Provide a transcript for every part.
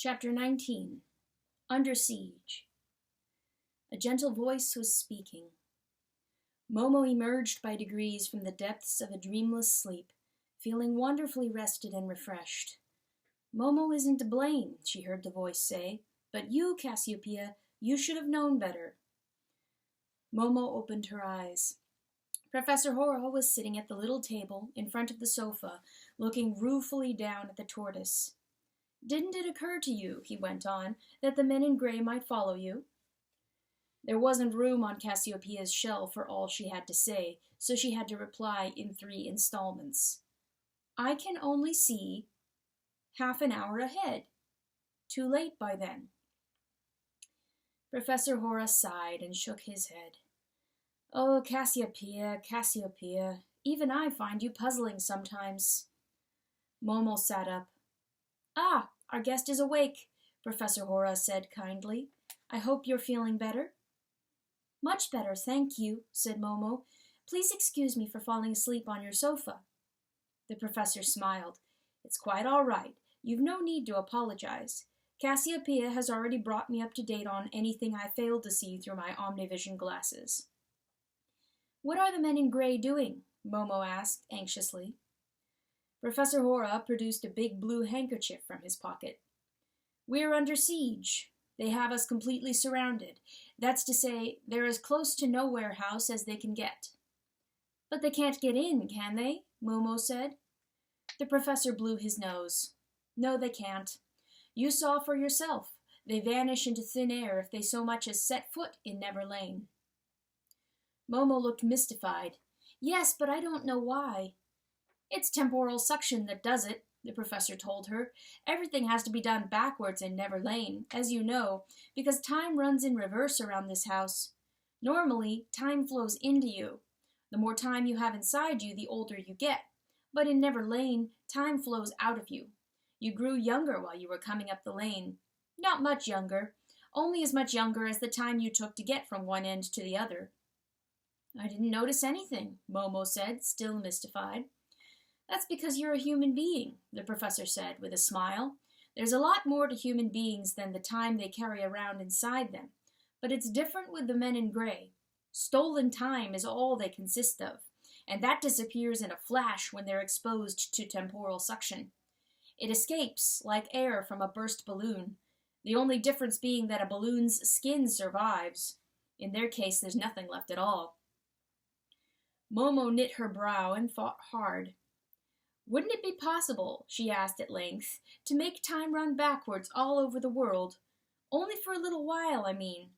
Chapter 19. Under Siege. A gentle voice was speaking. Momo emerged by degrees from the depths of a dreamless sleep, feeling wonderfully rested and refreshed. Momo isn't to blame, she heard the voice say, but you, Cassiopeia, you should have known better. Momo opened her eyes. Professor Hora was sitting at the little table in front of the sofa, looking ruefully down at the tortoise. Didn't it occur to you, he went on, that the men in grey might follow you? There wasn't room on Cassiopeia's shell for all she had to say, so she had to reply in 3 installments. I can only see half an hour ahead. Too late by then. Professor Hora sighed and shook his head. Oh, Cassiopeia, Cassiopeia, even I find you puzzling sometimes. Momo sat up. Ah, our guest is awake, Professor Hora said kindly. I hope you're feeling better. Much better, thank you, said Momo. Please excuse me for falling asleep on your sofa. The professor smiled. It's quite all right. You've no need to apologize. Cassiopeia has already brought me up to date on anything I failed to see through my omnivision glasses. What are the men in grey doing? Momo asked anxiously. Professor Hora produced a big blue handkerchief from his pocket. We're under siege. They have us completely surrounded. That's to say, they're as close to Nowhere House as they can get. But they can't get in, can they? Momo said. The professor blew his nose. No, they can't. You saw for yourself. They vanish into thin air if they so much as set foot in Never Lane. Momo looked mystified. Yes, but I don't know why. It's temporal suction that does it, the professor told her. Everything has to be done backwards in Never Lane, as you know, because time runs in reverse around this house. Normally, time flows into you. The more time you have inside you, the older you get. But in Never Lane, time flows out of you. You grew younger while you were coming up the lane. Not much younger. Only as much younger as the time you took to get from one end to the other. I didn't notice anything, Momo said, still mystified. That's because you're a human being, the professor said with a smile. There's a lot more to human beings than the time they carry around inside them. But it's different with the men in grey. Stolen time is all they consist of, and that disappears in a flash when they're exposed to temporal suction. It escapes, like air from a burst balloon, the only difference being that a balloon's skin survives. In their case, there's nothing left at all. Momo knit her brow and thought hard. Wouldn't it be possible, she asked at length, to make time run backwards all over the world? Only for a little while, I mean.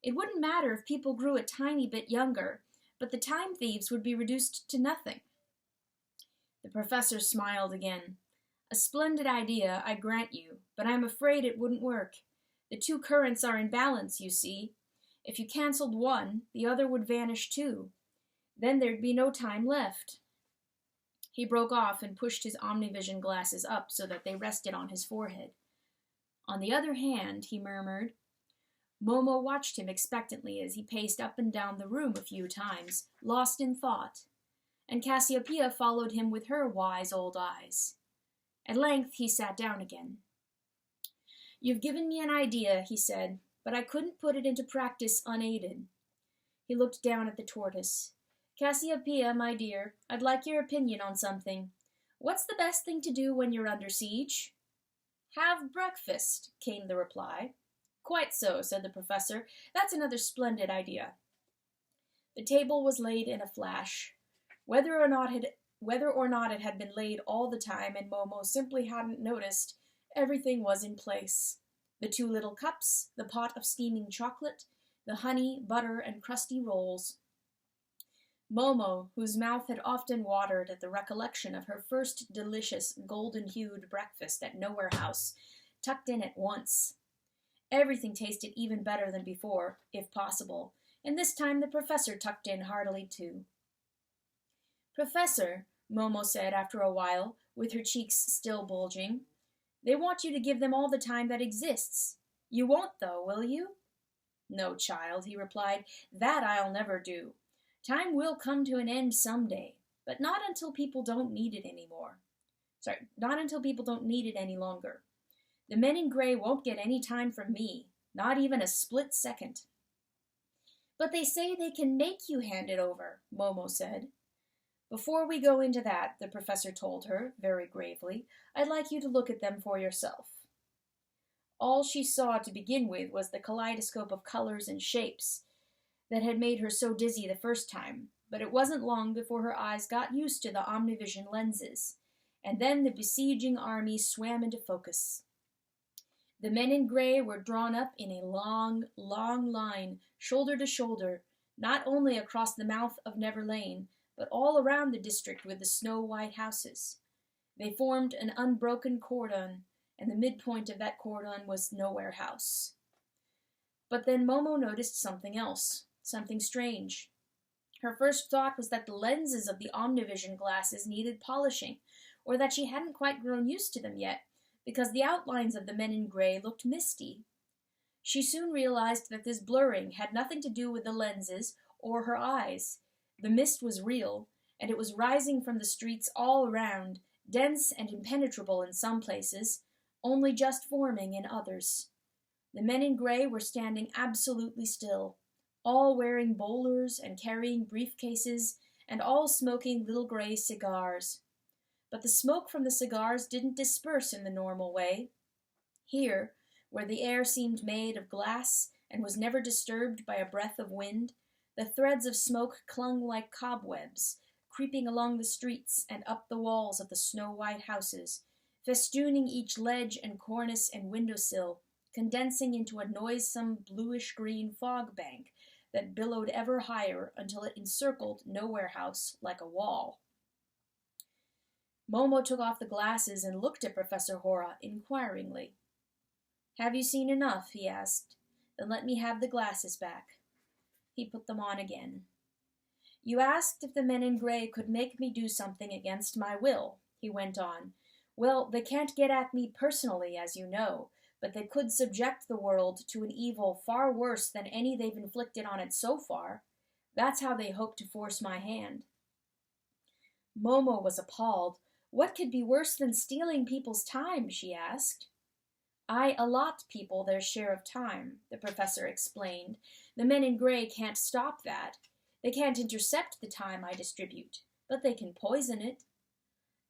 It wouldn't matter if people grew a tiny bit younger, but the time thieves would be reduced to nothing. The professor smiled again. A splendid idea, I grant you, but I'm afraid it wouldn't work. The two currents are in balance, you see. If you cancelled one, the other would vanish too. Then there'd be no time left. He broke off and pushed his omnivision glasses up so that they rested on his forehead. On the other hand, he murmured. Momo watched him expectantly as he paced up and down the room a few times, lost in thought, and Cassiopeia followed him with her wise old eyes. At length he sat down again. You've given me an idea, he said, but I couldn't put it into practice unaided. He looked down at the tortoise. Cassiopeia, my dear, I'd like your opinion on something. What's the best thing to do when you're under siege? Have breakfast, came the reply. Quite so, said the professor. That's another splendid idea. The table was laid in a flash. Whether or not it had been laid all the time and Momo simply hadn't noticed, everything was in place. The 2 little cups, the pot of steaming chocolate, the honey, butter, and crusty rolls. Momo, whose mouth had often watered at the recollection of her first delicious golden-hued breakfast at Nowhere House, tucked in at once. Everything tasted even better than before, if possible, and this time the professor tucked in heartily too. Professor, Momo said after a while, with her cheeks still bulging, they want you to give them all the time that exists. You won't, though, will you? No, child, he replied, that I'll never do. Time will come to an end someday, but not until people don't need it anymore. Not until people don't need it any longer. The men in gray won't get any time from me, not even a split second. But they say they can make you hand it over, Momo said. Before we go into that, the professor told her, very gravely, I'd like you to look at them for yourself. All she saw to begin with was the kaleidoscope of colors and shapes that had made her so dizzy the first time, but it wasn't long before her eyes got used to the omnivision lenses, and then the besieging army swam into focus. The men in gray were drawn up in a long, long line, shoulder to shoulder, not only across the mouth of Never Lane, but all around the district with the snow-white houses. They formed an unbroken cordon, and the midpoint of that cordon was Nowhere House. But then Momo noticed something else, something strange. Her first thought was that the lenses of the Omnivision glasses needed polishing, or that she hadn't quite grown used to them yet, because the outlines of the men in gray looked misty. She soon realized that this blurring had nothing to do with the lenses or her eyes. The mist was real, and it was rising from the streets all around, dense and impenetrable in some places, only just forming in others. The men in gray were standing absolutely still, all wearing bowlers and carrying briefcases, and all smoking little gray cigars. But the smoke from the cigars didn't disperse in the normal way. Here, where the air seemed made of glass and was never disturbed by a breath of wind, the threads of smoke clung like cobwebs, creeping along the streets and up the walls of the snow-white houses, festooning each ledge and cornice and windowsill, condensing into a noisome bluish-green fog bank that billowed ever higher until it encircled Nowhere House like a wall. Momo took off the glasses and looked at Professor Hora inquiringly. "Have you seen enough?" he asked. "Then let me have the glasses back." He put them on again. "You asked if the men in gray could make me do something against my will," he went on. "Well, they can't get at me personally, as you know, but they could subject the world to an evil far worse than any they've inflicted on it so far. That's how they hope to force my hand." Momo was appalled. What could be worse than stealing people's time, she asked. "I allot people their share of time," the professor explained. "The men in gray can't stop that. They can't intercept the time I distribute, but they can poison it."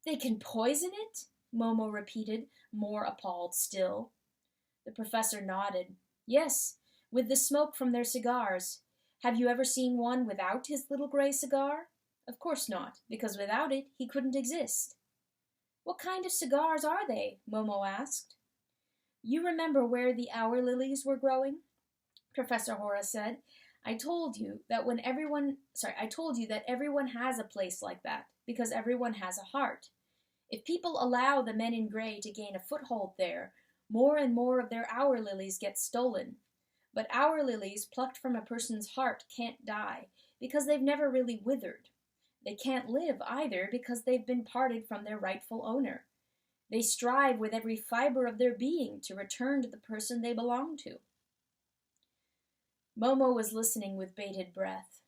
"They can poison it?" Momo repeated, more appalled still. The professor nodded. "Yes, with the smoke from their cigars. Have you ever seen one without his little gray cigar? Of course not, because without it he couldn't exist." "What kind of cigars are they?" Momo asked. "You remember where the hour lilies were growing?" Professor Hora said. I told you that everyone has a place like that, because everyone has a heart. If people allow the men in gray to gain a foothold there, more and more of their hour lilies get stolen. But hour lilies plucked from a person's heart can't die, because they've never really withered. They can't live, either, because they've been parted from their rightful owner. They strive with every fiber of their being to return to the person they belong to. Momo was listening with bated breath.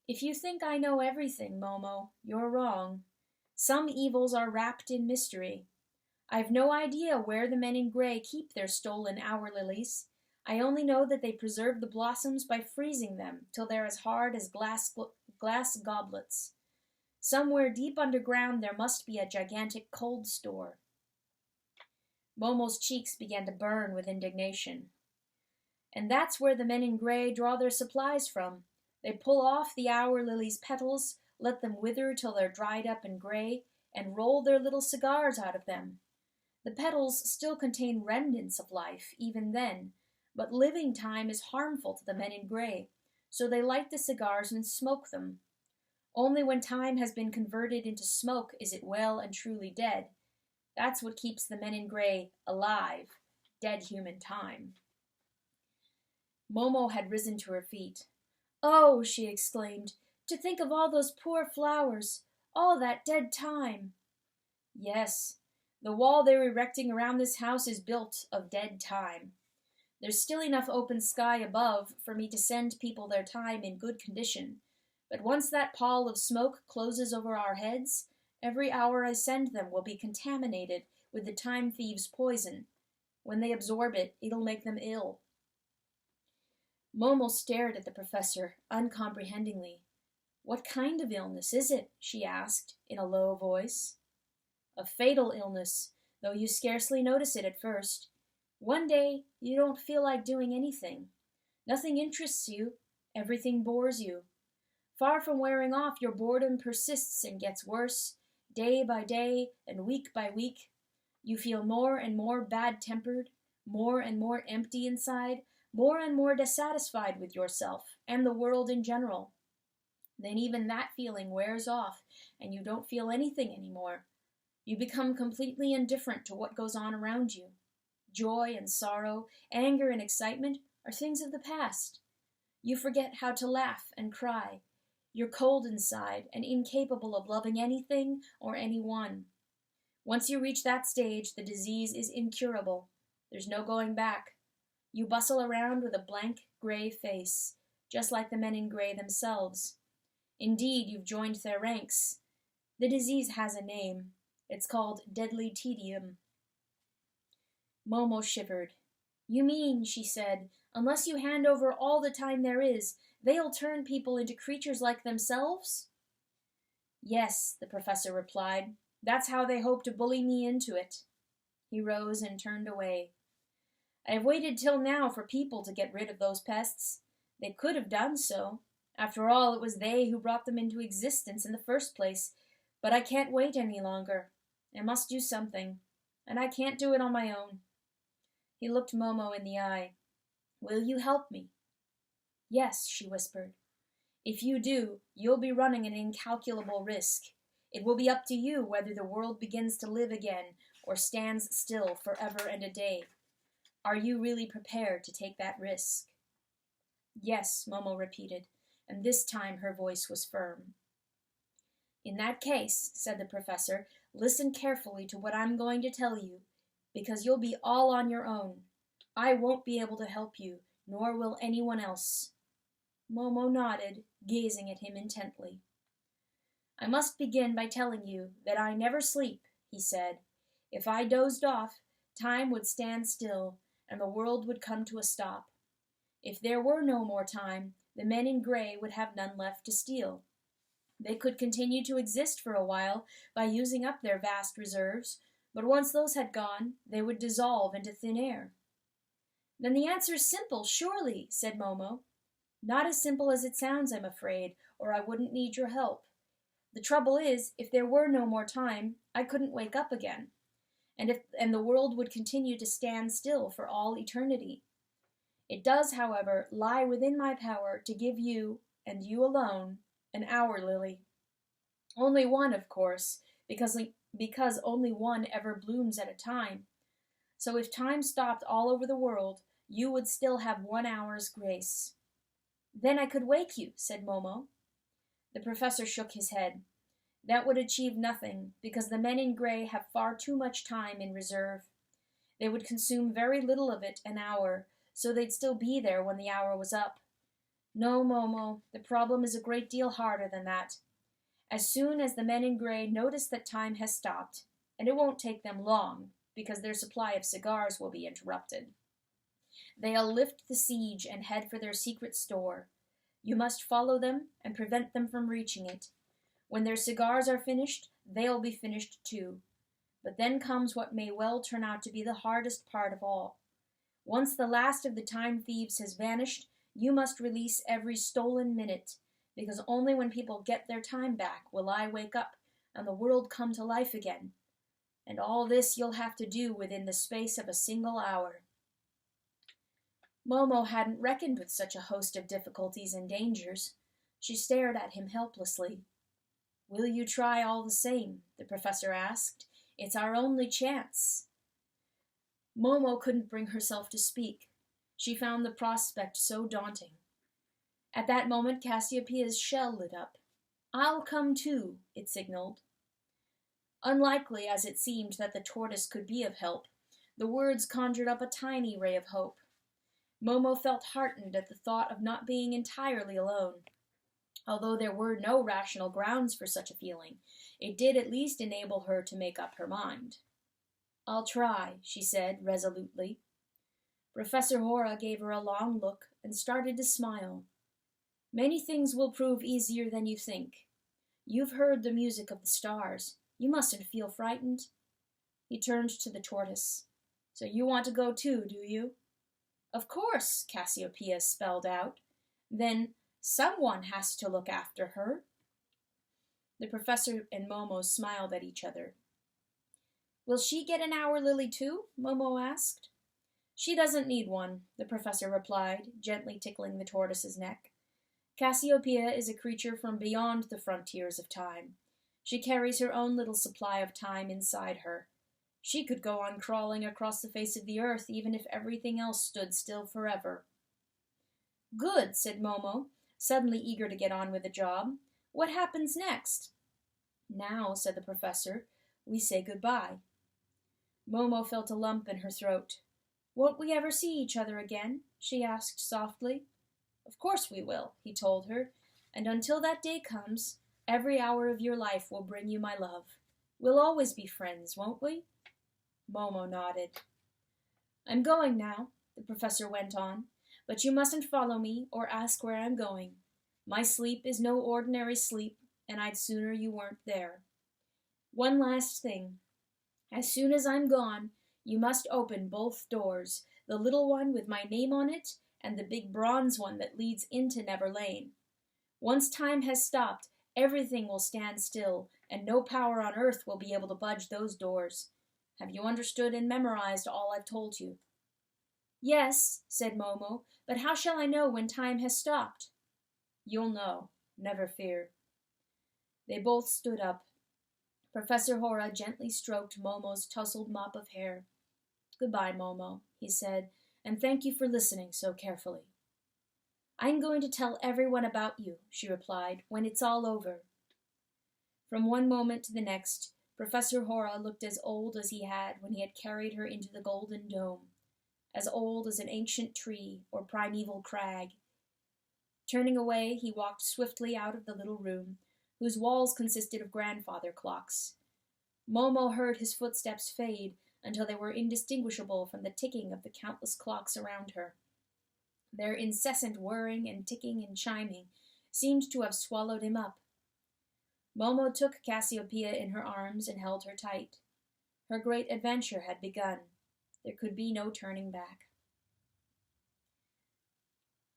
"If you think I know everything, Momo, you're wrong. Some evils are wrapped in mystery. I've no idea where the men in gray keep their stolen hour lilies. I only know that they preserve the blossoms by freezing them till they're as hard as glass goblets. Somewhere deep underground there must be a gigantic cold store." Momo's cheeks began to burn with indignation. "And that's where the men in gray draw their supplies from. They pull off the hour lily's petals, let them wither till they're dried up and gray, and roll their little cigars out of them. The petals still contain remnants of life, even then, but living time is harmful to the men in gray, so they light the cigars and smoke them. Only when time has been converted into smoke is it well and truly dead. That's what keeps the men in gray alive, dead human time." Momo had risen to her feet. "Oh," she exclaimed, "to think of all those poor flowers, all that dead time." "Yes, the wall they're erecting around this house is built of dead time. There's still enough open sky above for me to send people their time in good condition, but once that pall of smoke closes over our heads, every hour I send them will be contaminated with the time thieves' poison, When they absorb it, it'll make them ill. Momo stared at the professor, uncomprehendingly. What kind of illness is it? She asked, in a low voice. A fatal illness, though you scarcely notice it at first. One day, you don't feel like doing anything. Nothing interests you. Everything bores you. Far from wearing off, your boredom persists and gets worse, day by day and week by week. You feel more and more bad-tempered, more and more empty inside, more and more dissatisfied with yourself and the world in general. Then even that feeling wears off, and you don't feel anything anymore. You become completely indifferent to what goes on around you. Joy and sorrow, anger and excitement are things of the past. You forget how to laugh and cry. You're cold inside and incapable of loving anything or anyone. Once you reach that stage, the disease is incurable. There's no going back. You bustle around with a blank, gray face, just like the men in gray themselves. Indeed, you've joined their ranks. The disease has a name. It's called deadly tedium. Momo shivered. You mean, she said, unless you hand over all the time there is, they'll turn people into creatures like themselves? Yes, the professor replied. That's how they hope to bully me into it. He rose and turned away. I have waited till now for people to get rid of those pests. They could have done so. After all, it was they who brought them into existence in the first place. But I can't wait any longer. I must do something, and I can't do it on my own. He looked Momo in the eye. Will you help me? Yes, she whispered. If you do, you'll be running an incalculable risk. It will be up to you whether the world begins to live again or stands still forever and a day. Are you really prepared to take that risk? Yes, Momo repeated, and this time her voice was firm. In that case, said the professor, listen carefully to what I'm going to tell you, because you'll be all on your own. I won't be able to help you, nor will anyone else. Momo nodded, gazing at him intently. I must begin by telling you that I never sleep, he said. If I dozed off, time would stand still, and the world would come to a stop. If there were no more time, the men in gray would have none left to steal. They could continue to exist for a while by using up their vast reserves, but once those had gone, they would dissolve into thin air. Then the answer's simple, surely, said Momo. Not as simple as it sounds, I'm afraid, or I wouldn't need your help. The trouble is, if there were no more time, I couldn't wake up again, and the world would continue to stand still for all eternity. It does, however, lie within my power to give you, and you alone, an hour lily. Only one, of course, because only one ever blooms at a time. So if time stopped all over the world, you would still have 1 hour's grace. Then I could wake you, said Momo. The professor shook his head. That would achieve nothing, because the men in gray have far too much time in reserve. They would consume very little of it an hour, so they'd still be there when the hour was up. No, Momo, the problem is a great deal harder than that. As soon as the men in gray notice that time has stopped, and it won't take them long, because their supply of cigars will be interrupted, they'll lift the siege and head for their secret store. You must follow them and prevent them from reaching it. When their cigars are finished, they'll be finished too. But then comes what may well turn out to be the hardest part of all. Once the last of the time thieves has vanished, you must release every stolen minute, because only when people get their time back will I wake up and the world come to life again. And all this you'll have to do within the space of a single hour. Momo hadn't reckoned with such a host of difficulties and dangers. She stared at him helplessly. Will you try all the same? The professor asked. It's our only chance. Momo couldn't bring herself to speak. She found the prospect so daunting. At that moment, Cassiopeia's shell lit up. I'll come too, it signaled. Unlikely as it seemed that the tortoise could be of help, the words conjured up a tiny ray of hope. Momo felt heartened at the thought of not being entirely alone. Although there were no rational grounds for such a feeling, it did at least enable her to make up her mind. I'll try, she said resolutely. Professor Hora gave her a long look and started to smile. Many things will prove easier than you think. You've heard the music of the stars. You mustn't feel frightened. He turned to the tortoise. So you want to go too, do you? Of course, Cassiopeia spelled out. Then someone has to look after her. The professor and Momo smiled at each other. Will she get an hour lily too? Momo asked. She doesn't need one, the professor replied, gently tickling the tortoise's neck. Cassiopeia is a creature from beyond the frontiers of time. She carries her own little supply of time inside her. She could go on crawling across the face of the earth even if everything else stood still forever. Good, said Momo, suddenly eager to get on with the job. What happens next? Now, said the professor, we say goodbye. Momo felt a lump in her throat. Won't we ever see each other again? She asked softly. Of course we will, he told her, and until that day comes, every hour of your life will bring you my love. We'll always be friends, won't we? Momo nodded. I'm going now, the professor went on, but you mustn't follow me or ask where I'm going. My sleep is no ordinary sleep, and I'd sooner you weren't there. One last thing. As soon as I'm gone, you must open both doors, the little one with my name on it, and the big bronze one that leads into Never Lane. Once time has stopped, everything will stand still, and no power on earth will be able to budge those doors. Have you understood and memorized all I've told you? Yes, said Momo, but how shall I know when time has stopped? You'll know, never fear. They both stood up. Professor Hora gently stroked Momo's tousled mop of hair. Goodbye, Momo, he said, and thank you for listening so carefully. I'm going to tell everyone about you, she replied, when it's all over. From one moment to the next, Professor Hora looked as old as he had when he had carried her into the Golden Dome, as old as an ancient tree or primeval crag. Turning away, he walked swiftly out of the little room, whose walls consisted of grandfather clocks. Momo heard his footsteps fade until they were indistinguishable from the ticking of the countless clocks around her. Their incessant whirring and ticking and chiming seemed to have swallowed him up. Momo took Cassiopeia in her arms and held her tight. Her great adventure had begun. There could be no turning back.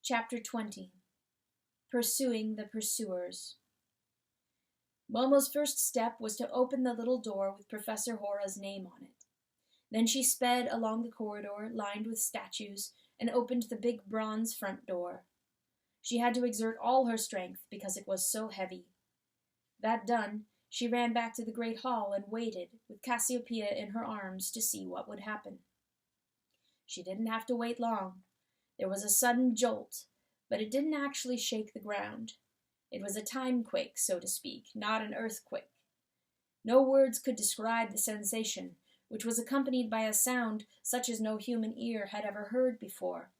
Chapter 20. Pursuing the Pursuers. Momo's first step was to open the little door with Professor Hora's name on it. Then she sped along the corridor lined with statues and opened the big bronze front door. She had to exert all her strength because it was so heavy. That done, she ran back to the great hall and waited, with Cassiopeia in her arms, to see what would happen. She didn't have to wait long. There was a sudden jolt, but it didn't actually shake the ground. It was a timequake, so to speak, not an earthquake. No words could describe the sensation, which was accompanied by a sound such as no human ear had ever heard before.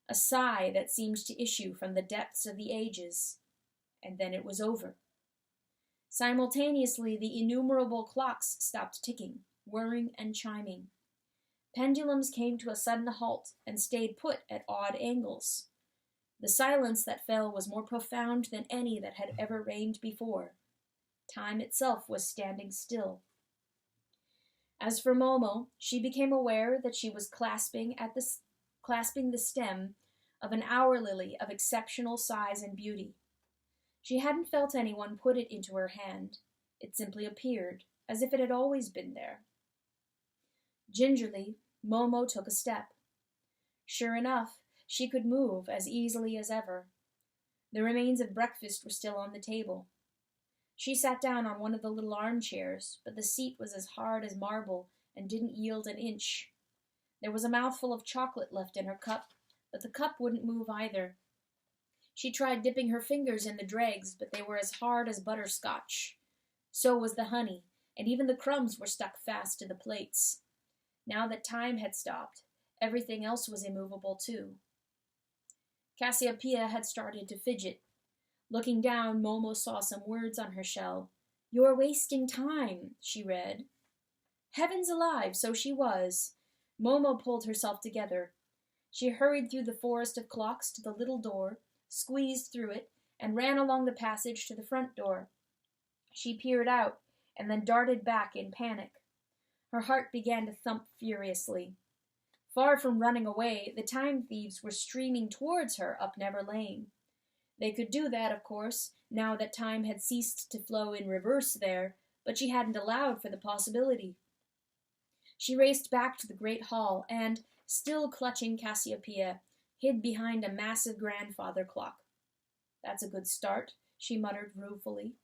A sigh that seemed to issue from the depths of the ages. And then it was over. Simultaneously, the innumerable clocks stopped ticking, whirring and chiming. Pendulums came to a sudden halt and stayed put at odd angles. The silence that fell was more profound than any that had ever reigned before. Time itself was standing still. As for Momo, she became aware that she was clasping the stem of an hour lily of exceptional size and beauty. She hadn't felt anyone put it into her hand. It simply appeared, as if it had always been there. Gingerly, Momo took a step. Sure enough, she could move as easily as ever. The remains of breakfast were still on the table. She sat down on one of the little armchairs, but the seat was as hard as marble and didn't yield an inch. There was a mouthful of chocolate left in her cup, but the cup wouldn't move either. She tried dipping her fingers in the dregs, but they were as hard as butterscotch. So was the honey, and even the crumbs were stuck fast to the plates. Now that time had stopped, everything else was immovable too. Cassiopeia had started to fidget. Looking down, Momo saw some words on her shell. "You're wasting time," she read. Heavens alive, so she was. Momo pulled herself together. She hurried through the forest of clocks to the little door, squeezed through it, and ran along the passage to the front door. She peered out, and then darted back in panic. Her heart began to thump furiously. Far from running away, the time thieves were streaming towards her up Never Lane. They could do that, of course, now that time had ceased to flow in reverse there, but she hadn't allowed for the possibility. She raced back to the great hall and, still clutching Cassiopeia, hid behind a massive grandfather clock. That's a good start, she muttered ruefully.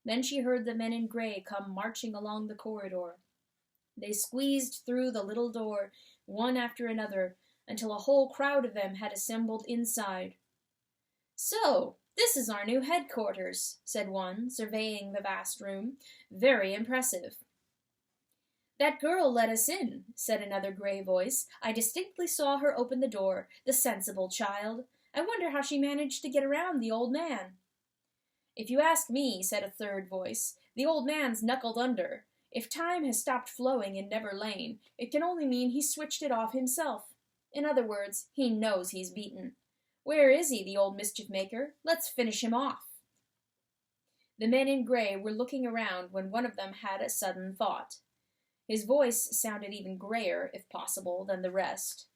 Then she heard the men in gray come marching along the corridor. They squeezed through the little door, one after another, until a whole crowd of them had assembled inside. "So, this is our new headquarters," said one, surveying the vast room. "Very impressive." "That girl let us in," said another gray voice. "I distinctly saw her open the door, the sensible child. I wonder how she managed to get around the old man." "If you ask me," said a third voice, "the old man's knuckled under. If time has stopped flowing in Never Lane, it can only mean he switched it off himself. In other words, he knows he's beaten. Where is he, the old mischief-maker? Let's finish him off." The men in gray were looking around when one of them had a sudden thought. His voice sounded even grayer, if possible, than the rest.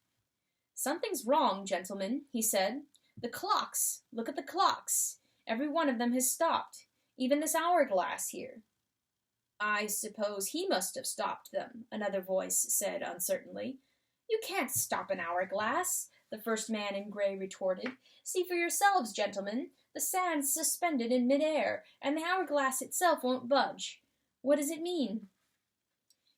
"Something's wrong, gentlemen," he said. "The clocks! Look at the clocks! Every one of them has stopped, even this hourglass here." "I suppose he must have stopped them," another voice said uncertainly. "You can't stop an hourglass," the first man in gray retorted. "See for yourselves, gentlemen. The sand's suspended in mid-air, and the hourglass itself won't budge. What does it mean?"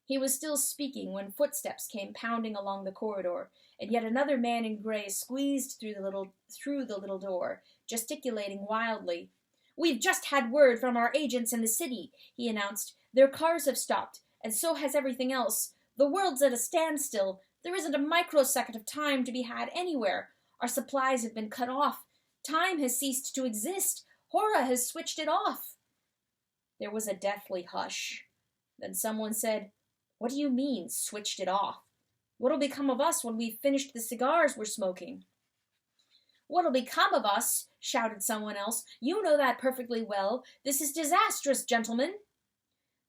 He was still speaking when footsteps came pounding along the corridor, and yet another man in gray squeezed through the little door, gesticulating wildly. "We've just had word from our agents in the city," he announced. "Their cars have stopped, and so has everything else. The world's at a standstill. There isn't a microsecond of time to be had anywhere. Our supplies have been cut off. Time has ceased to exist. Hora has switched it off." There was a deathly hush. Then someone said, "What do you mean, switched it off? What'll become of us when we've finished the cigars we're smoking?" "What'll become of us?" shouted someone else. "You know that perfectly well. This is disastrous, gentlemen."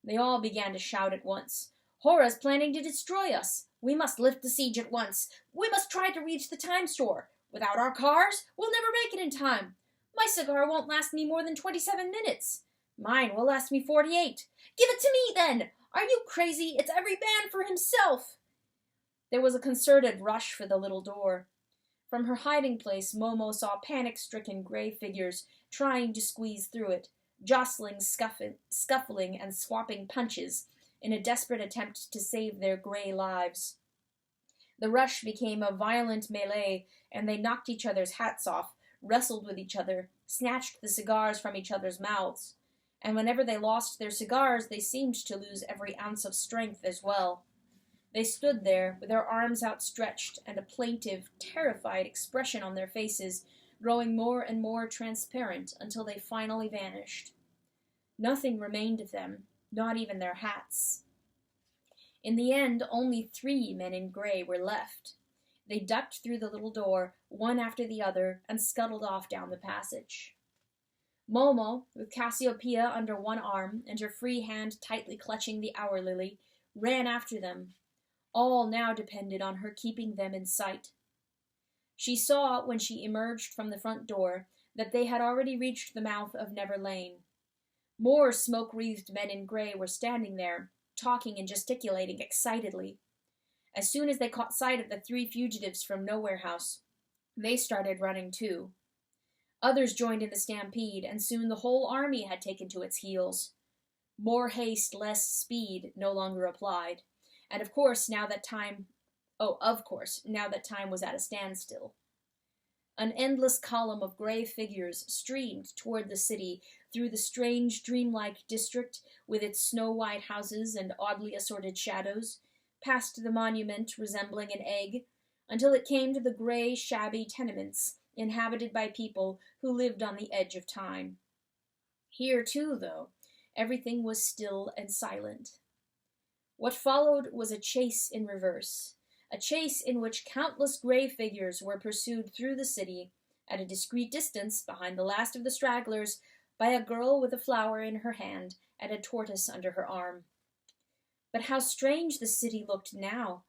They all began to shout at once. "Hora's planning to destroy us. We must lift the siege at once. We must try to reach the time store. Without our cars, we'll never make it in time. My cigar won't last me more than 27 minutes. Mine will last me 48. Give it to me, then! Are you crazy? It's every man for himself." There was a concerted rush for the little door. From her hiding place, Momo saw panic-stricken gray figures trying to squeeze through it, jostling, scuffling, and swapping punches in a desperate attempt to save their gray lives. The rush became a violent melee, and they knocked each other's hats off, wrestled with each other, snatched the cigars from each other's mouths. And whenever they lost their cigars, they seemed to lose every ounce of strength as well. They stood there, with their arms outstretched, and a plaintive, terrified expression on their faces, growing more and more transparent until they finally vanished. Nothing remained of them, not even their hats. In the end, only 3 men in gray were left. They ducked through the little door, one after the other, and scuttled off down the passage. Momo, with Cassiopeia under one arm and her free hand tightly clutching the hour lily, ran after them. All now depended on her keeping them in sight. She saw, when she emerged from the front door, that they had already reached the mouth of Never Lane. More smoke-wreathed men in gray were standing there, talking and gesticulating excitedly. As soon as they caught sight of the 3 fugitives from Nowhere House, they started running too. Others joined in the stampede, and soon the whole army had taken to its heels. More haste, less speed no longer applied, and of course, now that time was at a standstill. An endless column of gray figures streamed toward the city through the strange, dreamlike district with its snow-white houses and oddly assorted shadows, past the monument resembling an egg, until it came to the gray, shabby tenements inhabited by people who lived on the edge of time. Here, too, though, everything was still and silent. What followed was a chase in reverse, a chase in which countless gray figures were pursued through the city, at a discreet distance behind the last of the stragglers, by a girl with a flower in her hand and a tortoise under her arm. But how strange the city looked now!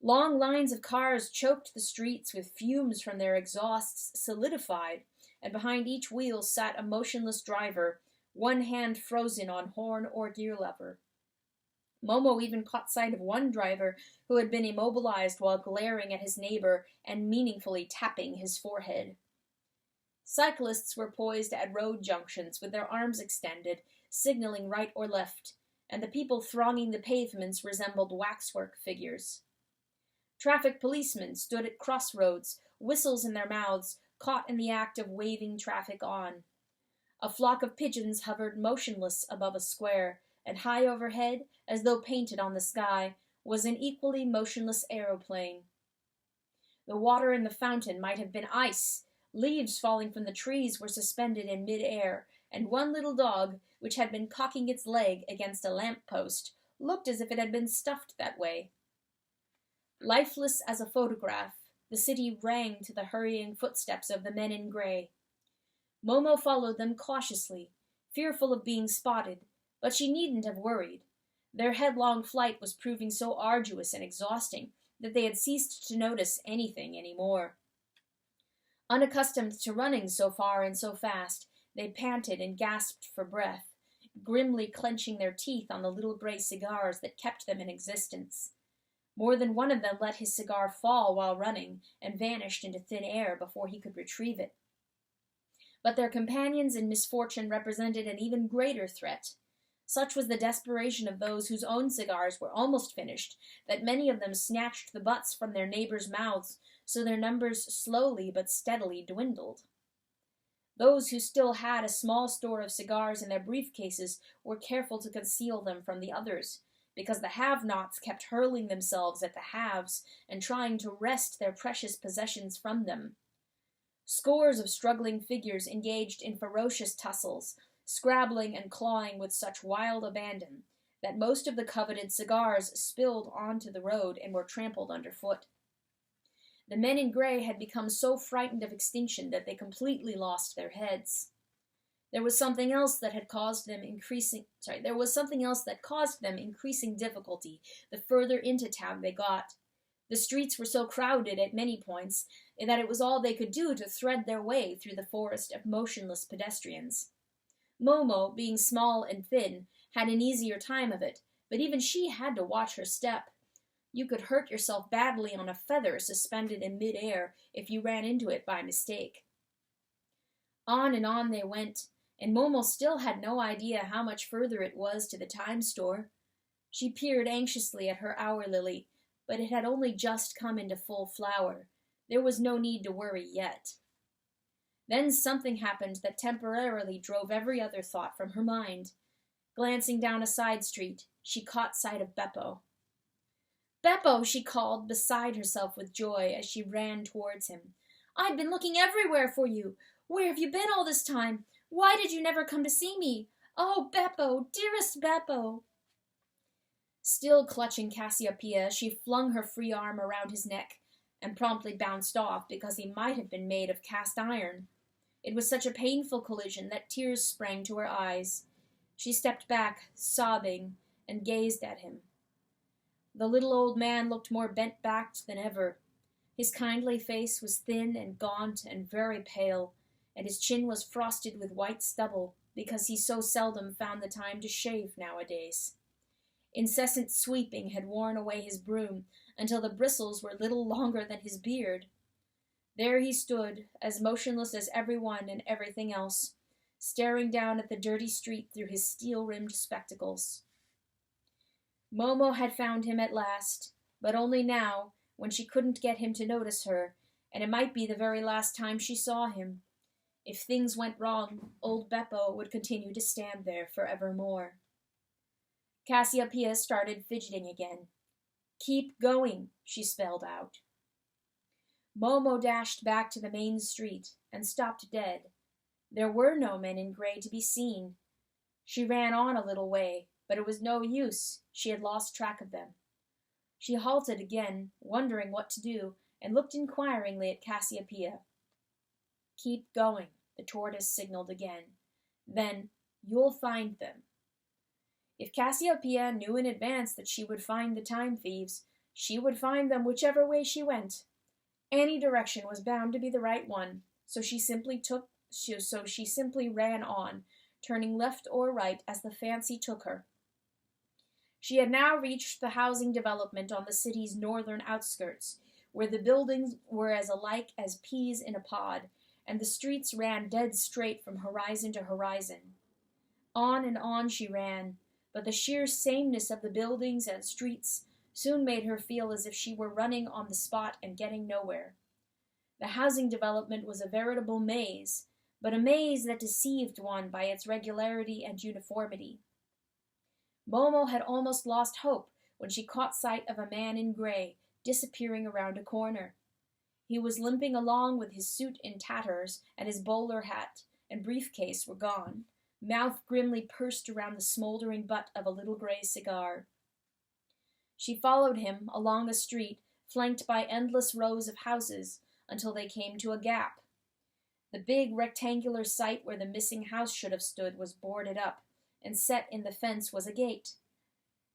Long lines of cars choked the streets with fumes from their exhausts solidified, and behind each wheel sat a motionless driver, one hand frozen on horn or gear lever. Momo even caught sight of one driver who had been immobilized while glaring at his neighbor and meaningfully tapping his forehead. Cyclists were poised at road junctions with their arms extended, signaling right or left, and the people thronging the pavements resembled waxwork figures. Traffic policemen stood at crossroads, whistles in their mouths, caught in the act of waving traffic on. A flock of pigeons hovered motionless above a square, and high overhead, as though painted on the sky, was an equally motionless aeroplane. The water in the fountain might have been ice. Leaves falling from the trees were suspended in mid-air, and one little dog, which had been cocking its leg against a lamp-post, looked as if it had been stuffed that way. Lifeless as a photograph, the city rang to the hurrying footsteps of the men in gray. Momo followed them cautiously, fearful of being spotted, but she needn't have worried. Their headlong flight was proving so arduous and exhausting that they had ceased to notice anything any more. Unaccustomed to running so far and so fast, they panted and gasped for breath, grimly clenching their teeth on the little gray cigars that kept them in existence. More than one of them let his cigar fall while running and vanished into thin air before he could retrieve it. But their companions in misfortune represented an even greater threat. Such was the desperation of those whose own cigars were almost finished, that many of them snatched the butts from their neighbors' mouths, so their numbers slowly but steadily dwindled. Those who still had a small store of cigars in their briefcases were careful to conceal them from the others, because the have-nots kept hurling themselves at the haves and trying to wrest their precious possessions from them. Scores of struggling figures engaged in ferocious tussles, scrabbling and clawing with such wild abandon that most of the coveted cigars spilled onto the road and were trampled underfoot. The men in gray had become so frightened of extinction that they completely lost their heads. There was something else that caused them increasing difficulty the further into town they got. The streets were so crowded at many points that it was all they could do to thread their way through the forest of motionless pedestrians. Momo, being small and thin, had an easier time of it, but even she had to watch her step. You could hurt yourself badly on a feather suspended in mid-air if you ran into it by mistake. On and on they went, and Momo still had no idea how much further it was to the time store. She peered anxiously at her hour lily, but it had only just come into full flower. There was no need to worry yet. Then something happened that temporarily drove every other thought from her mind. Glancing down a side street, she caught sight of Beppo. "Beppo!" she called, beside herself with joy as she ran towards him. "I've been looking everywhere for you. Where have you been all this time? Why did you never come to see me? Oh, Beppo, dearest Beppo!" Still clutching Cassiopeia, she flung her free arm around his neck and promptly bounced off because he might have been made of cast iron. It was such a painful collision that tears sprang to her eyes. She stepped back, sobbing, and gazed at him. The little old man looked more bent-backed than ever. His kindly face was thin and gaunt and very pale, and his chin was frosted with white stubble, because he so seldom found the time to shave nowadays. Incessant sweeping had worn away his broom, until the bristles were little longer than his beard. There he stood, as motionless as everyone and everything else, staring down at the dirty street through his steel-rimmed spectacles. Momo had found him at last, but only now, when she couldn't get him to notice her, and it might be the very last time she saw him. If things went wrong, old Beppo would continue to stand there forevermore. Cassiopeia started fidgeting again. "Keep going," she spelled out. Momo dashed back to the main street and stopped dead. There were no men in gray to be seen. She ran on a little way, but it was no use. she had lost track of them. She halted again, wondering what to do, and looked inquiringly at Cassiopeia. "Keep going," the tortoise signaled again. "Then, you'll find them." If Cassiopeia knew in advance that she would find the time thieves, she would find them whichever way she went. Any direction was bound to be the right one, so she simply ran on, turning left or right as the fancy took her. She had now reached the housing development on the city's northern outskirts, where the buildings were as alike as peas in a pod, and the streets ran dead straight from horizon to horizon. On and on she ran, but the sheer sameness of the buildings and streets soon made her feel as if she were running on the spot and getting nowhere. The housing development was a veritable maze, but a maze that deceived one by its regularity and uniformity. Momo had almost lost hope when she caught sight of a man in gray disappearing around a corner. He was limping along with his suit in tatters, and his bowler hat and briefcase were gone, mouth grimly pursed around the smoldering butt of a little gray cigar. She followed him along a street flanked by endless rows of houses until they came to a gap. The big rectangular site where the missing house should have stood was boarded up, and set in the fence was a gate.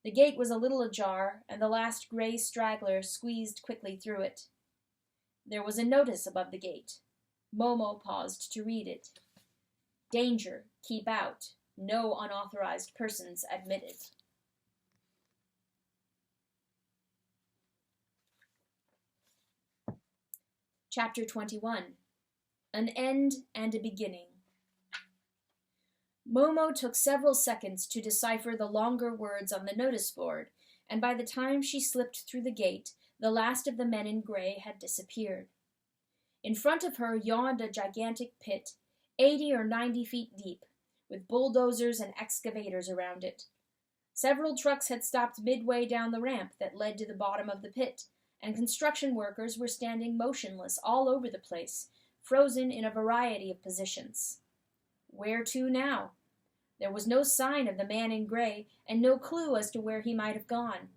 The gate was a little ajar, and the last gray straggler squeezed quickly through it. There was a notice above the gate. Momo paused to read it. "Danger, keep out. No unauthorized persons admitted." Chapter 21. An End and a Beginning. Momo took several seconds to decipher the longer words on the notice board, and by the time she slipped through the gate, the last of the men in gray had disappeared. In front of her yawned a gigantic pit, 80 or 90 feet deep, with bulldozers and excavators around it. Several trucks had stopped midway down the ramp that led to the bottom of the pit, and construction workers were standing motionless all over the place, frozen in a variety of positions. Where to now? There was no sign of the man in gray, and no clue as to where he might have gone.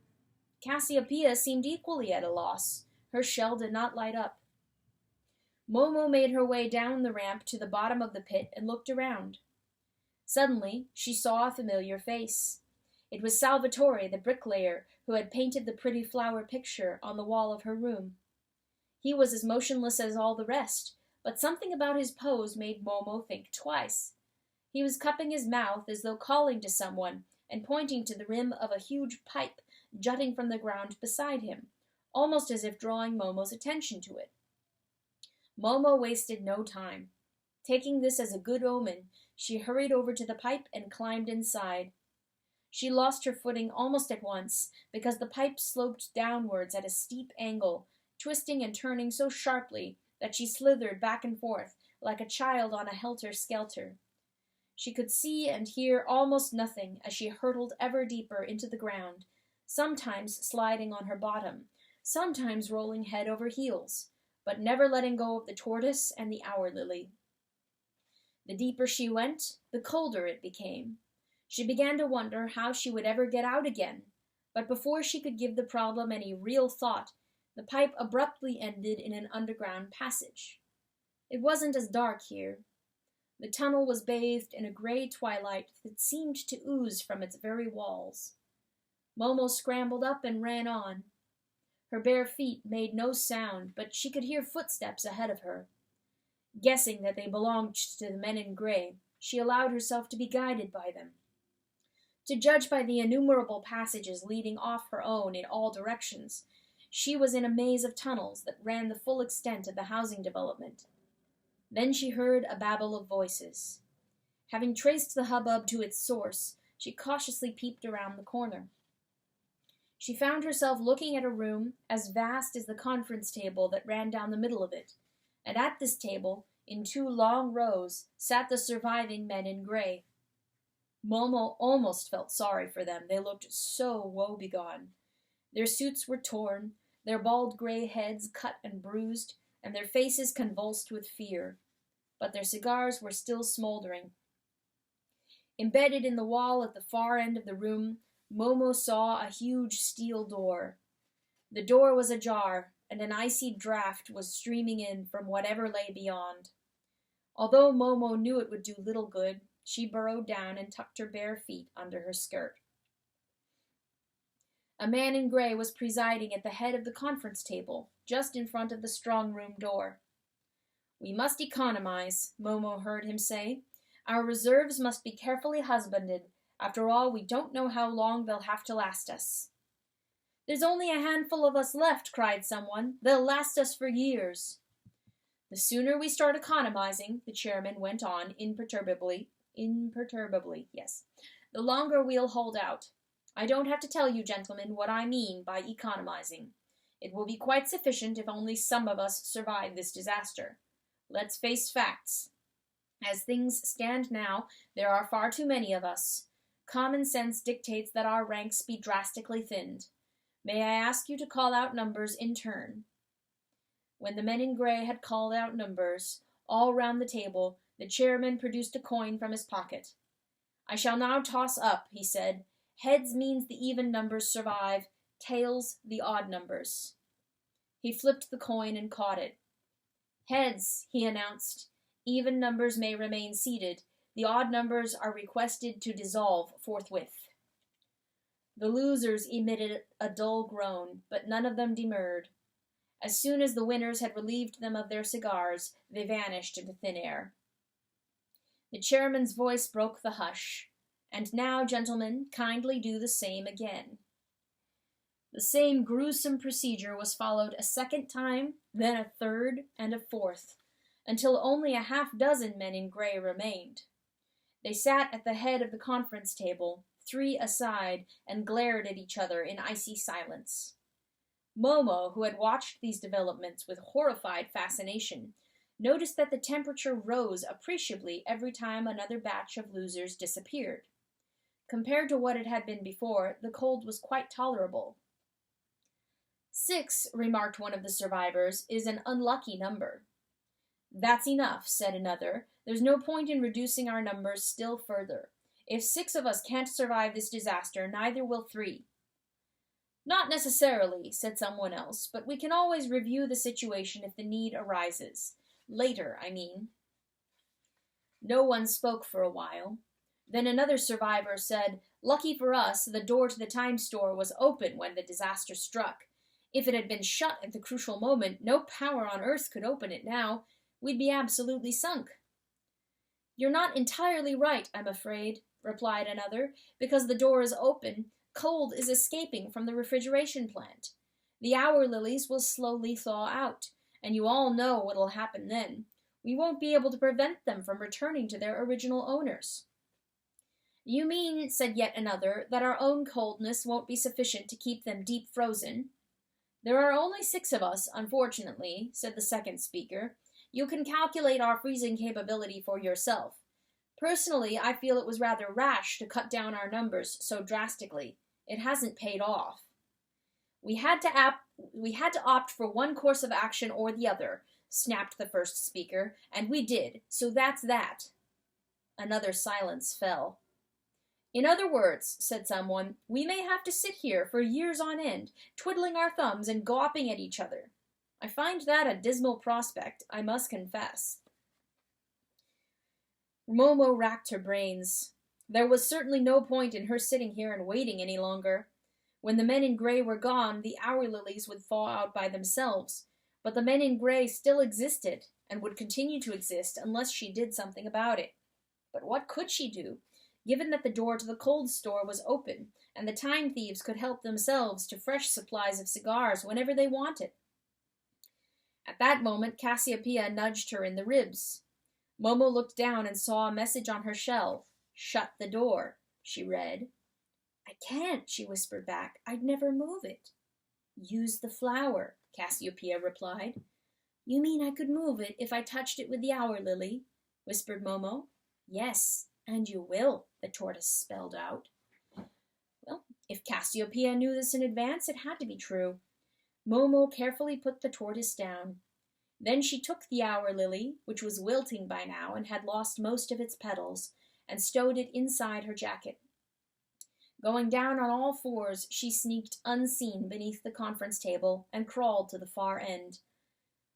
Cassiopeia seemed equally at a loss. Her shell did not light up. Momo made her way down the ramp to the bottom of the pit and looked around. Suddenly, she saw a familiar face. It was Salvatore, the bricklayer, who had painted the pretty flower picture on the wall of her room. He was as motionless as all the rest, but something about his pose made Momo think twice. He was cupping his mouth as though calling to someone, and pointing to the rim of a huge pipe jutting from the ground beside him, almost as if drawing Momo's attention to it. Momo wasted no time. Taking this as a good omen, she hurried over to the pipe and climbed inside. She lost her footing almost at once, because the pipe sloped downwards at a steep angle, twisting and turning so sharply that she slithered back and forth like a child on a helter-skelter. She could see and hear almost nothing as she hurtled ever deeper into the ground, sometimes sliding on her bottom, sometimes rolling head over heels, but never letting go of the tortoise and the hour lily. The deeper she went, the colder it became. She began to wonder how she would ever get out again, but before she could give the problem any real thought, the pipe abruptly ended in an underground passage. It wasn't as dark here. The tunnel was bathed in a gray twilight that seemed to ooze from its very walls. Momo scrambled up and ran on. Her bare feet made no sound, but she could hear footsteps ahead of her. Guessing that they belonged to the men in gray, she allowed herself to be guided by them. To judge by the innumerable passages leading off her own in all directions, she was in a maze of tunnels that ran the full extent of the housing development. Then she heard a babble of voices. Having traced the hubbub to its source, she cautiously peeped around the corner. She found herself looking at a room as vast as the conference table that ran down the middle of it, and at this table, in 2 long rows, sat the surviving men in gray. Momo almost felt sorry for them, they looked so woebegone. Their suits were torn, their bald gray heads cut and bruised, and their faces convulsed with fear, but their cigars were still smoldering. Embedded in the wall at the far end of the room Momo saw a huge steel door. The door was ajar, and an icy draught was streaming in from whatever lay beyond. Although Momo knew it would do little good, she burrowed down and tucked her bare feet under her skirt. A man in gray was presiding at the head of the conference table, just in front of the strong room door. "We must economize," Momo heard him say. "Our reserves must be carefully husbanded. After all, we don't know how long they'll have to last us." "There's only a handful of us left," cried someone. "They'll last us for years." "The sooner we start economizing," the chairman went on imperturbably, yes, "the longer we'll hold out. I don't have to tell you, gentlemen, what I mean by economizing. It will be quite sufficient if only some of us survive this disaster. Let's face facts. As things stand now, there are far too many of us. Common sense dictates that our ranks be drastically thinned. May I ask you to call out numbers in turn?" When the men in gray had called out numbers, all round the table, the chairman produced a coin from his pocket. "I shall now toss up," he said. "Heads means the even numbers survive, tails the odd numbers." He flipped the coin and caught it. "Heads," he announced. "Even numbers may remain seated. The odd numbers are requested to dissolve forthwith." The losers emitted a dull groan, but none of them demurred. As soon as the winners had relieved them of their cigars, they vanished into thin air. The chairman's voice broke the hush. "And now, gentlemen, kindly do the same again." The same gruesome procedure was followed a second time, then a third, and a fourth, until only a half-dozen men in gray remained. They sat at the head of the conference table, three aside, and glared at each other in icy silence. Momo, who had watched these developments with horrified fascination, noticed that the temperature rose appreciably every time another batch of losers disappeared. Compared to what it had been before, the cold was quite tolerable. "6," remarked one of the survivors, "is an unlucky number." "That's enough," said another. "There's no point in reducing our numbers still further. If 6 of us can't survive this disaster, neither will 3. "Not necessarily," said someone else, "but we can always review the situation if the need arises. Later, I mean." No one spoke for a while. Then another survivor said, "Lucky for us, the door to the time store was open when the disaster struck. If it had been shut at the crucial moment, no power on Earth could open it now. We'd be absolutely sunk." "You're not entirely right, I'm afraid," replied another. "Because the door is open, cold is escaping from the refrigeration plant. The hour lilies will slowly thaw out, and you all know what'll happen then. We won't be able to prevent them from returning to their original owners." "You mean," said yet another, "that our own coldness won't be sufficient to keep them deep frozen?" "There are only 6 of us, unfortunately," said the second speaker. "You can calculate our freezing capability for yourself. Personally, I feel it was rather rash to cut down our numbers so drastically. It hasn't paid off." We had to opt for one course of action or the other," snapped the first speaker, "and we did, so that's that." Another silence fell. "In other words," said someone, "we may have to sit here for years on end, twiddling our thumbs and gawping at each other. I find that a dismal prospect, I must confess." Momo racked her brains. There was certainly no point in her sitting here and waiting any longer. When the men in gray were gone, the hour lilies would thaw out by themselves, but the men in gray still existed, and would continue to exist unless she did something about it. But what could she do, given that the door to the cold store was open, and the time thieves could help themselves to fresh supplies of cigars whenever they wanted? At that moment, Cassiopeia nudged her in the ribs. Momo looked down and saw a message on her shelf. "Shut the door," she read. "I can't," she whispered back. "I'd never move it." "Use the flower," Cassiopeia replied. "You mean I could move it if I touched it with the hour lily?" whispered Momo. "Yes, and you will," the tortoise spelled out. Well, if Cassiopeia knew this in advance, it had to be true. Momo carefully put the tortoise down. Then she took the hour lily, which was wilting by now and had lost most of its petals, and stowed it inside her jacket. Going down on all fours, she sneaked unseen beneath the conference table and crawled to the far end.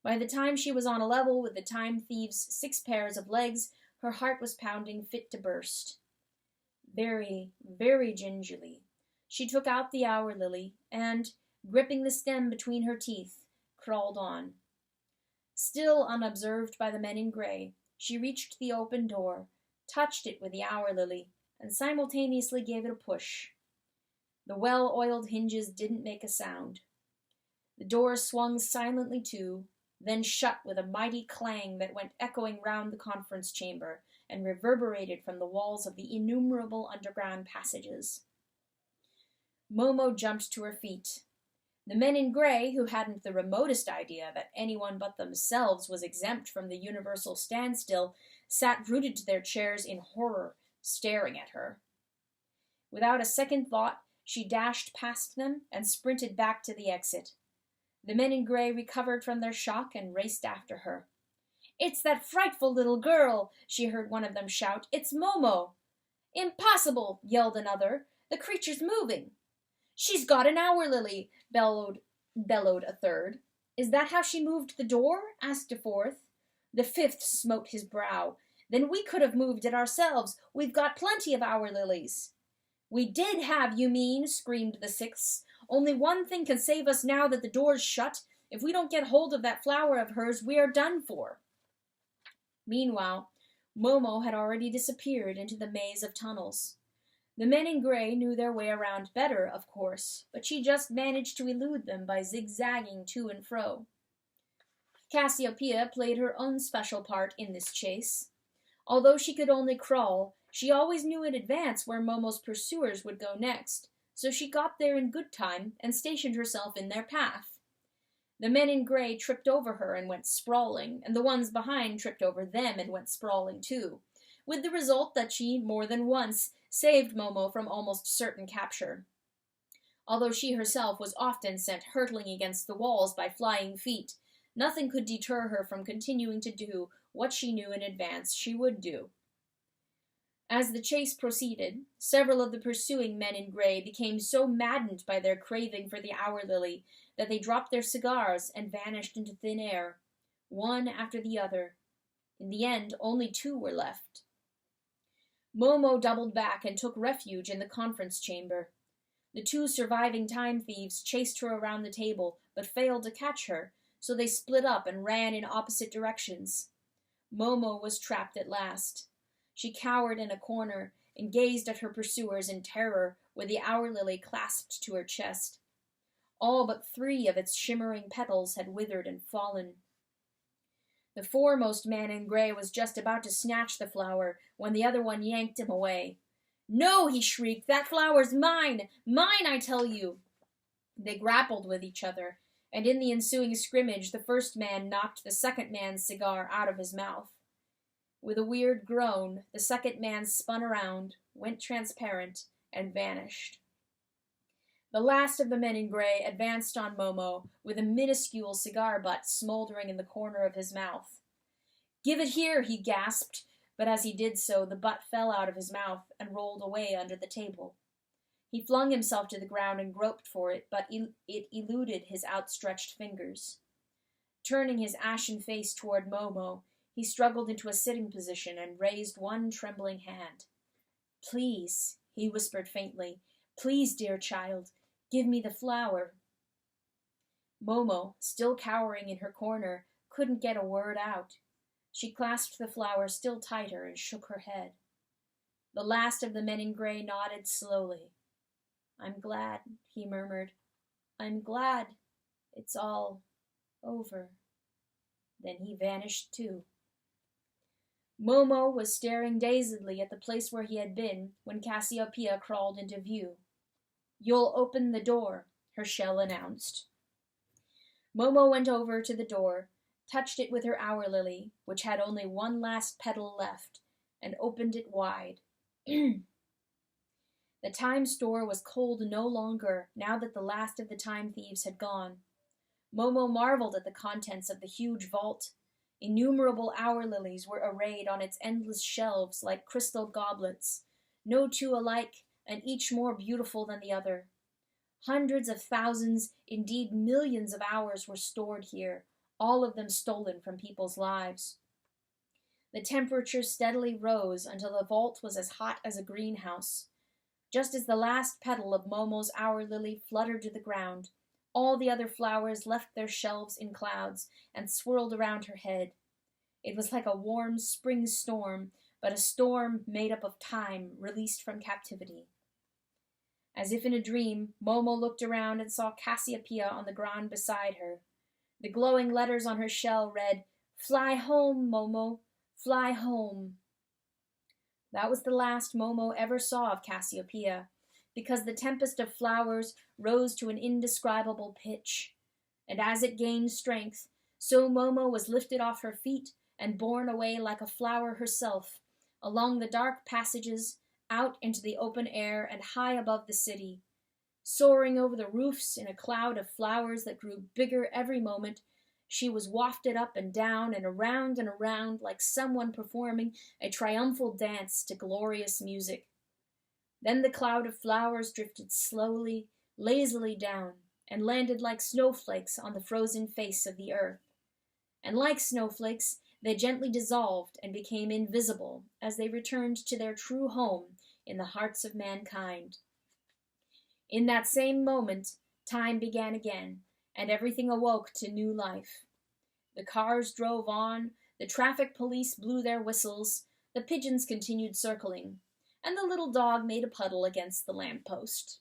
By the time she was on a level with the time thief's 6 pairs of legs, her heart was pounding fit to burst. Very, very gingerly, she took out the hour lily and, gripping the stem between her teeth, crawled on. Still unobserved by the men in gray, she reached the open door, touched it with the hour lily, and simultaneously gave it a push. The well-oiled hinges didn't make a sound. The door swung silently to, then shut with a mighty clang that went echoing round the conference chamber and reverberated from the walls of the innumerable underground passages. Momo jumped to her feet. The men in gray, who hadn't the remotest idea that anyone but themselves was exempt from the universal standstill, sat rooted to their chairs in horror, staring at her. Without a second thought, she dashed past them and sprinted back to the exit. The men in gray recovered from their shock and raced after her. "It's that frightful little girl!" she heard one of them shout. "It's Momo!" "Impossible!" yelled another. "The creature's moving!" "She's got an hour lily!" bellowed a third. "Is that how she moved the door?" asked a fourth. The fifth smote his brow. "Then we could have moved it ourselves. We've got plenty of hour lilies." "We did have, you mean," screamed the sixth. "Only one thing can save us now that the door's shut. If we don't get hold of that flower of hers, we are done for." Meanwhile, Momo had already disappeared into the maze of tunnels. The men in gray knew their way around better, of course, but she just managed to elude them by zigzagging to and fro. Cassiopeia played her own special part in this chase. Although she could only crawl, she always knew in advance where Momo's pursuers would go next, so she got there in good time and stationed herself in their path. The men in gray tripped over her and went sprawling, and the ones behind tripped over them and went sprawling too, with the result that she, more than once, saved Momo from almost certain capture. Although she herself was often sent hurtling against the walls by flying feet, nothing could deter her from continuing to do what she knew in advance she would do. As the chase proceeded, several of the pursuing men in gray became so maddened by their craving for the hour lily that they dropped their cigars and vanished into thin air, one after the other. In the end, only 2 were left. Momo doubled back and took refuge in the conference chamber. The 2 surviving time thieves chased her around the table, but failed to catch her, so they split up and ran in opposite directions. Momo was trapped at last. She cowered in a corner and gazed at her pursuers in terror, with the hour lily clasped to her chest. All but 3 of its shimmering petals had withered and fallen. The foremost man in gray was just about to snatch the flower when the other one yanked him away. "No!" he shrieked. "That flower's mine! Mine, I tell you!" They grappled with each other, and in the ensuing scrimmage the first man knocked the second man's cigar out of his mouth. With a weird groan, the second man spun around, went transparent, and vanished. The last of the men in gray advanced on Momo, with a minuscule cigar butt smoldering in the corner of his mouth. "Give it here," he gasped, but as he did so, the butt fell out of his mouth and rolled away under the table. He flung himself to the ground and groped for it, but it eluded his outstretched fingers. Turning his ashen face toward Momo, he struggled into a sitting position and raised one trembling hand. "Please," he whispered faintly, "please, dear child, give me the flower." Momo, still cowering in her corner, couldn't get a word out. She clasped the flower still tighter and shook her head. The last of the men in gray nodded slowly. "I'm glad," he murmured. "I'm glad it's all over." Then he vanished too. Momo was staring dazedly at the place where he had been when Cassiopeia crawled into view. "You'll open the door," her shell announced. Momo went over to the door, touched it with her hour lily, which had only one last petal left, and opened it wide. The time store was cold no longer, now that the last of the time thieves had gone. Momo marveled at the contents of the huge vault. Innumerable hour lilies were arrayed on its endless shelves like crystal goblets, no 2 alike, and each more beautiful than the other. Hundreds of thousands, indeed millions of hours were stored here, all of them stolen from people's lives. The temperature steadily rose until the vault was as hot as a greenhouse. Just as the last petal of Momo's hour lily fluttered to the ground, all the other flowers left their shelves in clouds and swirled around her head. It was like a warm spring storm, but a storm made up of time released from captivity. As if in a dream, Momo looked around and saw Cassiopeia on the ground beside her. The glowing letters on her shell read, "Fly home, Momo, fly home." That was the last Momo ever saw of Cassiopeia, because the tempest of flowers rose to an indescribable pitch. And as it gained strength, so Momo was lifted off her feet and borne away like a flower herself, along the dark passages, out into the open air and high above the city. Soaring over the roofs in a cloud of flowers that grew bigger every moment, she was wafted up and down and around like someone performing a triumphal dance to glorious music. Then the cloud of flowers drifted slowly, lazily down, and landed like snowflakes on the frozen face of the earth. And like snowflakes, they gently dissolved and became invisible as they returned to their true home in the hearts of mankind. In that same moment, time began again, and everything awoke to new life. The cars drove on, the traffic police blew their whistles, the pigeons continued circling, and the little dog made a puddle against the lamp-post.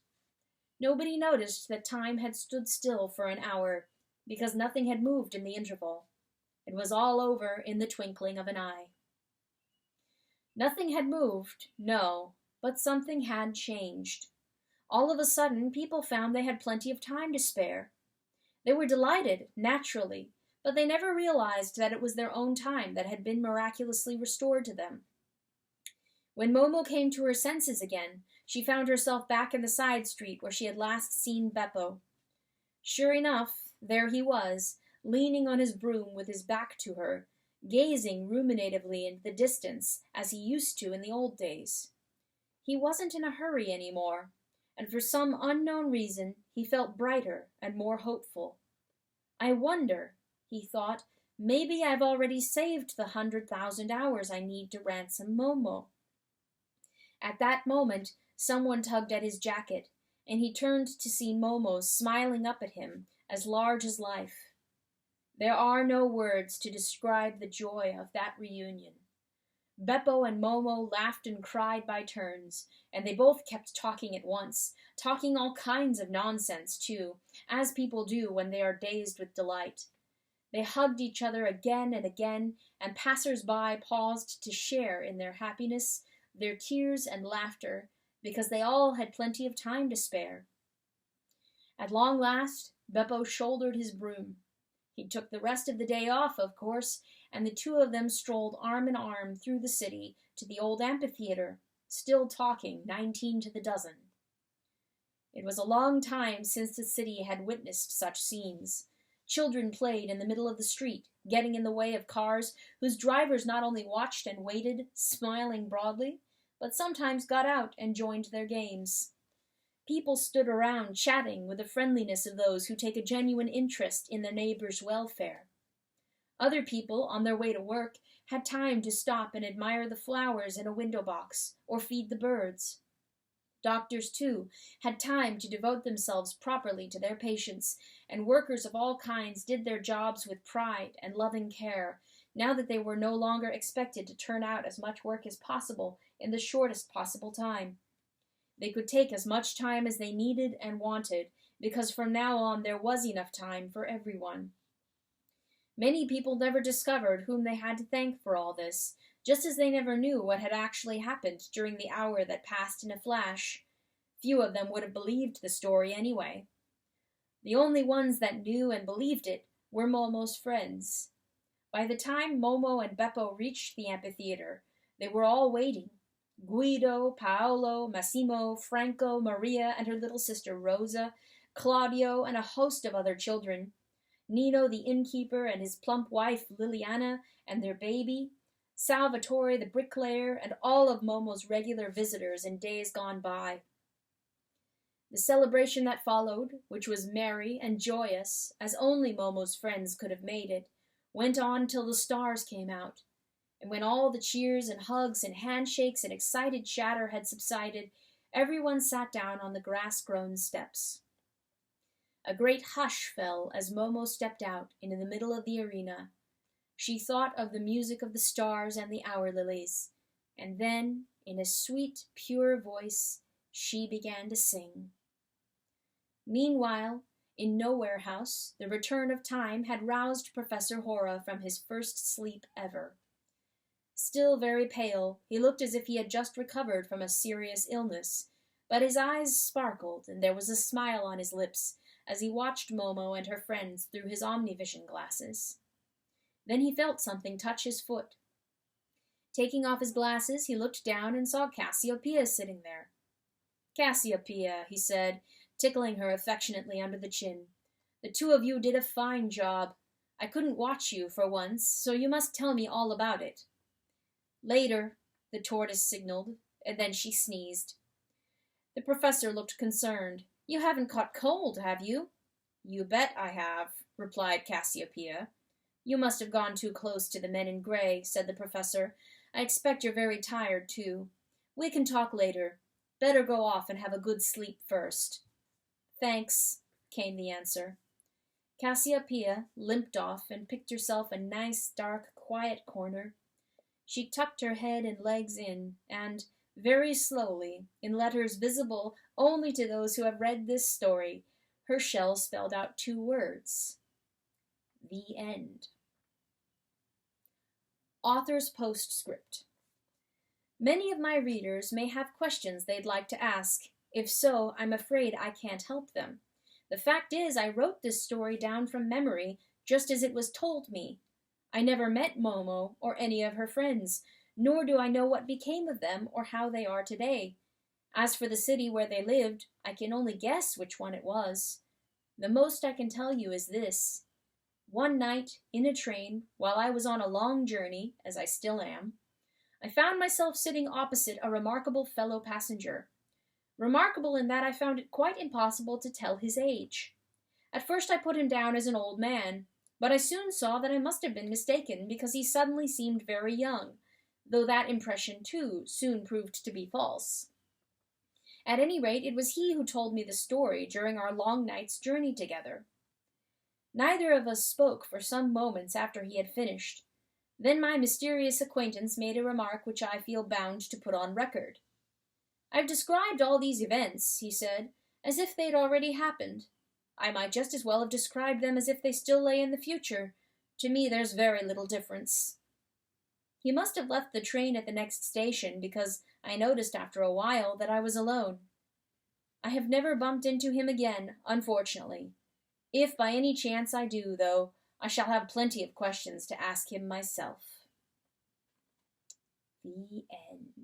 Nobody noticed that time had stood still for an hour, because nothing had moved in the interval. It was all over in the twinkling of an eye. Nothing had moved, no, but something had changed. All of a sudden, people found they had plenty of time to spare. They were delighted, naturally, but they never realized that it was their own time that had been miraculously restored to them. When Momo came to her senses again, she found herself back in the side street where she had last seen Beppo. Sure enough, there he was, leaning on his broom with his back to her, gazing ruminatively into the distance as he used to in the old days. He wasn't in a hurry any more, and for some unknown reason he felt brighter and more hopeful. I wonder, he thought, maybe I've already saved the 100,000 hours I need to ransom Momo. At that moment, someone tugged at his jacket, and he turned to see Momo smiling up at him, as large as life. There are no words to describe the joy of that reunion. Beppo and Momo laughed and cried by turns, and they both kept talking at once, talking all kinds of nonsense, too, as people do when they are dazed with delight. They hugged each other again, and passers-by paused to share in their happiness, their tears and laughter, because they all had plenty of time to spare. At long last, Beppo shouldered his broom. He took the rest of the day off, of course, and the two of them strolled arm in arm through the city to the old amphitheater, still talking, 19 to the dozen. It was a long time since the city had witnessed such scenes. Children played in the middle of the street, getting in the way of cars whose drivers not only watched and waited, smiling broadly, but sometimes got out and joined their games. People stood around chatting with the friendliness of those who take a genuine interest in their neighbor's welfare. Other people, on their way to work, had time to stop and admire the flowers in a window box, or feed the birds. Doctors, too, had time to devote themselves properly to their patients, and workers of all kinds did their jobs with pride and loving care, now that they were no longer expected to turn out as much work as possible in the shortest possible time. They could take as much time as they needed and wanted, because from now on there was enough time for everyone. Many people never discovered whom they had to thank for all this, just as they never knew what had actually happened during the hour that passed in a flash. Few of them would have believed the story anyway. The only ones that knew and believed it were Momo's friends. By the time Momo and Beppo reached the amphitheater, they were all waiting. Guido, Paolo, Massimo, Franco, Maria and her little sister Rosa, Claudio, and a host of other children, Nino the innkeeper and his plump wife Liliana and their baby, Salvatore the bricklayer, and all of Momo's regular visitors in days gone by. The celebration that followed, which was merry and joyous, as only Momo's friends could have made it, went on till the stars came out, and when all the cheers and hugs and handshakes and excited chatter had subsided, everyone sat down on the grass-grown steps. A great hush fell as Momo stepped out into the middle of the arena. She thought of the music of the stars and the hour lilies, and then, in a sweet, pure voice, she began to sing. Meanwhile, in Nowhere House, the return of time had roused Professor Hora from his first sleep ever. Still very pale, he looked as if he had just recovered from a serious illness, but his eyes sparkled and there was a smile on his lips as he watched Momo and her friends through his omnivision glasses. Then he felt something touch his foot. Taking off his glasses, he looked down and saw Cassiopeia sitting there. "Cassiopeia," he said, tickling her affectionately under the chin, "the two of you did a fine job. I couldn't watch you for once, so you must tell me all about it." "Later," the tortoise signaled, and then she sneezed. The professor looked concerned. "You haven't caught cold, have you?" "You bet I have," replied Cassiopeia. "You must have gone too close to the men in gray," said the professor. "I expect you're very tired, too. We can talk later. Better go off and have a good sleep first." "Thanks," came the answer. Cassiopeia limped off and picked herself a nice, dark, quiet corner. She tucked her head and legs in, and, very slowly, in letters visible only to those who have read this story, her shell spelled out 2 words. The End. Author's Postscript. Many of my readers may have questions they'd like to ask. If so, I'm afraid I can't help them. The fact is, I wrote this story down from memory, just as it was told me. I never met Momo or any of her friends, nor do I know what became of them or how they are today. As for the city where they lived, I can only guess which one it was. The most I can tell you is this. One night, in a train, while I was on a long journey, as I still am, I found myself sitting opposite a remarkable fellow passenger. Remarkable in that I found it quite impossible to tell his age. At first I put him down as an old man, but I soon saw that I must have been mistaken because he suddenly seemed very young, though that impression, too, soon proved to be false. At any rate, it was he who told me the story during our long night's journey together. Neither of us spoke for some moments after he had finished. Then my mysterious acquaintance made a remark which I feel bound to put on record. "I've described all these events," he said, "as if they'd already happened. I might just as well have described them as if they still lay in the future. To me there's very little difference." He must have left the train at the next station, because I noticed after a while that I was alone. I have never bumped into him again, unfortunately. If by any chance I do, though, I shall have plenty of questions to ask him myself. The End.